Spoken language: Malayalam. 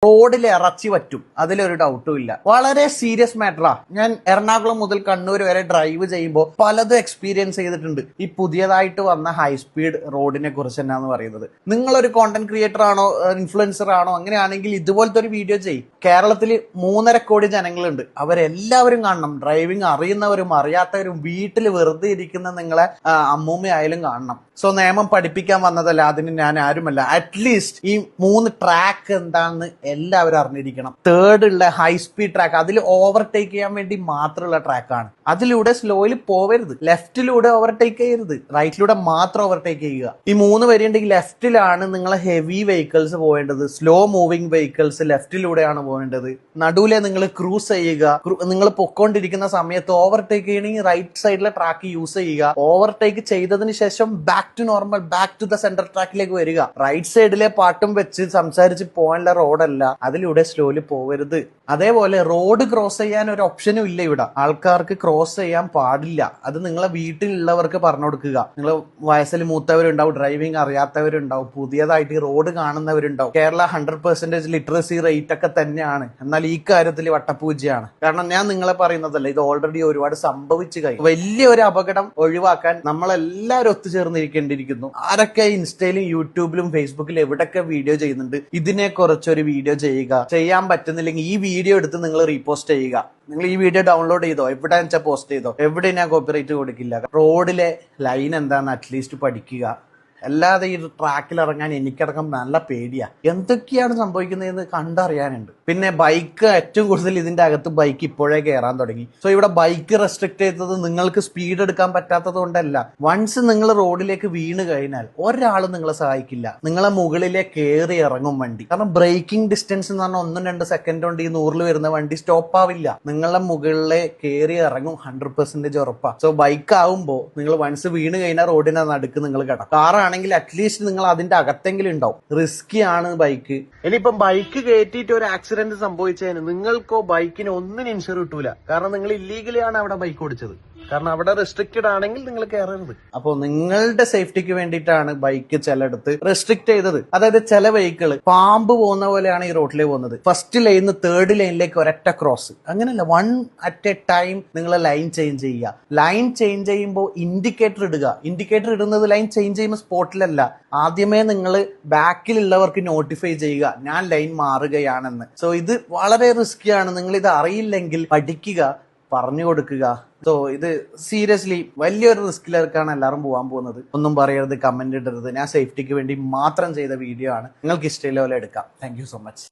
റോഡിൽ ഇറച്ചി പറ്റും, അതിലൊരു ഡൗട്ടും ഇല്ല. വളരെ സീരിയസ് മാറ്ററാ. ഞാൻ എറണാകുളം മുതൽ കണ്ണൂർ വരെ ഡ്രൈവ് ചെയ്യുമ്പോൾ പലതും എക്സ്പീരിയൻസ് ചെയ്തിട്ടുണ്ട് ഈ പുതിയതായിട്ട് വന്ന ഹൈ സ്പീഡ് റോഡിനെ കുറിച്ച് എന്നാന്ന് പറയുന്നത്. നിങ്ങളൊരു കോണ്ടന്റ് ക്രിയേറ്റർ ആണോ, ഇൻഫ്ലുവൻസർ ആണോ, അങ്ങനെയാണെങ്കിൽ ഇതുപോലത്തെ ഒരു വീഡിയോ ചെയ്യും. കേരളത്തിൽ 3.5 കോടി ജനങ്ങളുണ്ട്, അവരെല്ലാവരും കാണണം. ഡ്രൈവിംഗ് അറിയുന്നവരും അറിയാത്തവരും വീട്ടിൽ വെറുതെ ഇരിക്കുന്ന നിങ്ങളെ അമ്മൂമ്മയായാലും കാണണം. സോ നിയമം പഠിപ്പിക്കാൻ വന്നതല്ല, അതിന് ഞാൻ ആരുമല്ല. അറ്റ്ലീസ്റ്റ് ഈ 3 ട്രാക്ക് എന്താണെന്ന് എല്ലാവരും അറിഞ്ഞിരിക്കണം. തേർഡ് ഉള്ള ഹൈ സ്പീഡ് ട്രാക്ക്, അതിൽ ഓവർടേക്ക് ചെയ്യാൻ വേണ്ടി മാത്രമുള്ള ട്രാക്കാണ്. അതിലൂടെ സ്ലോയിൽ പോവരുത്, ലെഫ്റ്റിലൂടെ ഓവർടേക്ക് ചെയ്യരുത്, റൈറ്റിലൂടെ മാത്രം ഓവർടേക്ക് ചെയ്യുക. ഈ 3 വരെയുണ്ടെങ്കിൽ ലെഫ്റ്റിലാണ് നിങ്ങളെ ഹെവി വെഹിക്കിൾസ് പോകേണ്ടത്, സ്ലോ മൂവിംഗ് വെഹിക്കിൾസ് ലെഫ്റ്റിലൂടെയാണ് പോകേണ്ടത്. നടുവിലെ നിങ്ങൾ ക്രൂസ് ചെയ്യുക. നിങ്ങൾ പൊക്കോണ്ടിരിക്കുന്ന സമയത്ത് ഓവർടേക്ക് ചെയ്യണമെങ്കിൽ റൈറ്റ് സൈഡിലെ ട്രാക്ക് യൂസ് ചെയ്യുക. ഓവർടേക്ക് ചെയ്തതിന് ശേഷം back to normal, back to the centre ട്രാക്കിലേക്ക് വരിക. റൈറ്റ് സൈഡിലെ പാട്ടും വെച്ച് സംസാരിച്ച് പോകാനുള്ള റോഡല്ല, അതിലൂടെ സ്ലോലി പോവരുത്. അതേപോലെ റോഡ് ക്രോസ് ചെയ്യാൻ ഒരു ഓപ്ഷനും ഇല്ല ഇവിടെ. ആൾക്കാർക്ക് ക്രോസ് ചെയ്യാൻ പാടില്ല. അത് നിങ്ങളെ വീട്ടിലുള്ളവർക്ക് പറഞ്ഞു കൊടുക്കുക. നിങ്ങൾ വയസ്സിൽ മൂത്തവരുണ്ടാവും, ഡ്രൈവിംഗ് അറിയാത്തവരുണ്ടാവും, പുതിയതായിട്ട് ഈ റോഡ് കാണുന്നവരുണ്ടാവും. കേരള 100% ലിറ്ററസി റേറ്റ് ഒക്കെ തന്നെയാണ്, എന്നാൽ ഈ കാര്യത്തിൽ വട്ടപൂജ്യമാണ്. കാരണം ഞാൻ നിങ്ങളെ പറയുന്നതല്ല, ഇത് ഓൾറെഡി ഒരുപാട് സംഭവിച്ചു കഴിഞ്ഞു. വലിയൊരു അപകടം ഒഴിവാക്കാൻ നമ്മളെല്ലാവരും ഒത്തുചേർന്നിരിക്കേണ്ടിയിരിക്കുന്നു. ആരൊക്കെ ഇൻസ്റ്റയിലും യൂട്യൂബിലും ഫേസ്ബുക്കിലും എവിടെയൊക്കെ വീഡിയോ ചെയ്യുന്നുണ്ട്, ഇതിനെ കുറിച്ചൊരു വീഡിയോ ചെയ്യുക. ചെയ്യാൻ പറ്റുന്നില്ലെങ്കിൽ ഈ വീഡിയോ എടുത്ത് നിങ്ങൾ റീപോസ്റ്റ് ചെയ്യുക. നിങ്ങൾ ഈ വീഡിയോ ഡൗൺലോഡ് ചെയ്തോ, എവിടെ വെച്ചാൽ പോസ്റ്റ് ചെയ്തോ, എവിടെ ഞാൻ കോപ്പിറൈറ്റ് കൊടുക്കില്ല. റോഡിലെ ലൈൻ എന്താണെന്ന് അറ്റ്ലീസ്റ്റ് പഠിക്കുക. അല്ലാതെ ഈ ട്രാക്കിൽ ഇറങ്ങാൻ എനിക്കടക്കം നല്ല പേടിയാ. എന്തൊക്കെയാണ് സംഭവിക്കുന്നതെന്ന് കണ്ടറിയാനുണ്ട്. പിന്നെ ബൈക്ക് ഏറ്റവും കൂടുതൽ ഇതിന്റെ അകത്ത് ബൈക്ക് ഇപ്പോഴേ കയറാൻ തുടങ്ങി. സോ ഇവിടെ ബൈക്ക് റെസ്ട്രിക്ട് ചെയ്തത് നിങ്ങൾക്ക് സ്പീഡ് എടുക്കാൻ പറ്റാത്തത് കൊണ്ടല്ല. വൺസ് നിങ്ങൾ റോഡിലേക്ക് വീണ് കഴിഞ്ഞാൽ ഒരാളും നിങ്ങളെ സഹായിക്കില്ല. നിങ്ങളെ മുകളിലെ കയറി ഇറങ്ങും വണ്ടി. കാരണം ബ്രേക്കിംഗ് ഡിസ്റ്റൻസ് എന്ന് പറഞ്ഞാൽ 1-2 സെക്കൻഡ് കൊണ്ട് ഈ 100 വരുന്ന വണ്ടി സ്റ്റോപ്പ് ആവില്ല. നിങ്ങളെ മുകളിലെ കയറി ഇറങ്ങും 100% ഉറപ്പാ. സോ ബൈക്ക് ആവുമ്പോൾ നിങ്ങൾ വൺസ് വീണ് കഴിഞ്ഞാൽ റോഡിന്റെ നടുക്ക് നിങ്ങൾ കിടക്കും. കാറാണെങ്കിൽ അറ്റ്ലീസ്റ്റ് നിങ്ങൾ അതിന്റെ അകത്തെങ്കിലും ഉണ്ടാവും. റിസ്കി ആണ് ബൈക്ക്. ഇനിയിപ്പം ബൈക്ക് കയറ്റിയിട്ട് ഒരു ആക്സിഡന്റ് സംഭവിച്ചതിന് നിങ്ങൾക്കോ ബൈക്കിന് ഒന്നിനും ഇൻഷുർ കിട്ടൂല. കാരണം നിങ്ങൾ ഇല്ലീഗലി ആണ് അവിടെ ബൈക്ക് ഓടിച്ചത്. കാരണം അവിടെ റെസ്ട്രിക്റ്റഡ് ആണെങ്കിൽ നിങ്ങൾ കയറരുത്. അപ്പോൾ നിങ്ങളുടെ സേഫ്റ്റിക്ക് വേണ്ടിയിട്ടാണ് ബൈക്ക് ചിലയിടത്ത് റെസ്ട്രിക്ട് ചെയ്തത്. അതായത് ചില വെഹിക്കിൾ പാമ്പ് പോകുന്ന പോലെയാണ് ഈ റോഡിൽ പോകുന്നത്. ഫസ്റ്റ് ലൈനിന്ന് തേർഡ് ലൈനിലേക്ക് ഒരൊറ്റ ക്രോസ്. അങ്ങനെയല്ല, 1 at a ടൈം നിങ്ങൾ ലൈൻ ചേഞ്ച് ചെയ്യുക. ലൈൻ ചേഞ്ച് ചെയ്യുമ്പോൾ ഇൻഡിക്കേറ്റർ ഇടുക. ഇൻഡിക്കേറ്റർ ഇടുന്നത് ലൈൻ ചേഞ്ച് ചെയ്യുമ്പോൾ സ്പോട്ടിലല്ല, ആദ്യമേ നിങ്ങൾ ബാക്കിലുള്ളവർക്ക് നോട്ടിഫൈ ചെയ്യുക, ഞാൻ ലൈൻ മാറുകയാണെന്ന്. സോ ഇത് വളരെ റിസ്കിയാണ്. നിങ്ങൾ ഇത് അറിയില്ലെങ്കിൽ പഠിക്കുക, പറഞ്ഞു കൊടുക്കുക. സോ ഇത് സീരിയസ്ലി വലിയൊരു റിസ്കിലേക്കാണ് എല്ലാവരും പോകാൻ പോകുന്നത്. ഒന്നും പറയരുത്, കമന്റ് ഇടരുത്. ഞാൻ സേഫ്റ്റിക്ക് വേണ്ടി മാത്രം ചെയ്ത വീഡിയോ ആണ്. നിങ്ങൾക്ക് ഇഷ്ടമുള്ള പോലെ എടുക്കാം. Thank you so much.